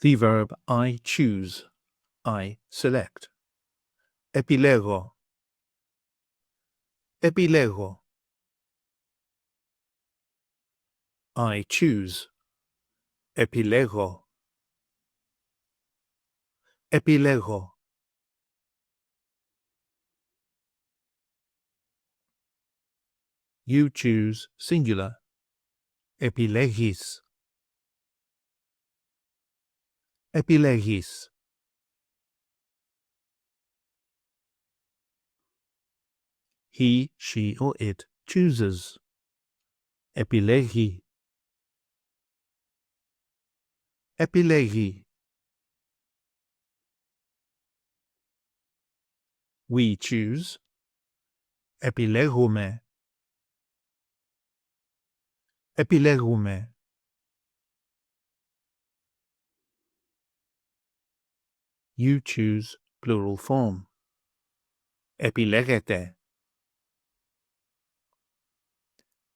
The verb I choose, I select. Επιλέγω. Επιλέγω. I choose. Επιλέγω. Επιλέγω. You choose, singular. Επιλέγεις. Επιλέγεις. He, she, or it chooses. Επιλέγει. Επιλέγει. We choose. Επιλέγουμε. Επιλέγουμε. You choose, plural form. Επιλέγετε.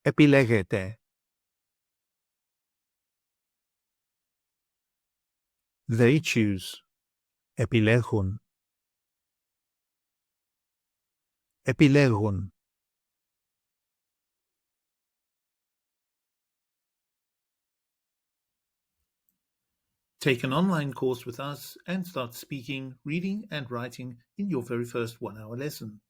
Επιλέγετε. They choose. Επιλέγουν. Επιλέγουν. Take an online course with us and start speaking, reading, and writing in your very first 1-hour lesson.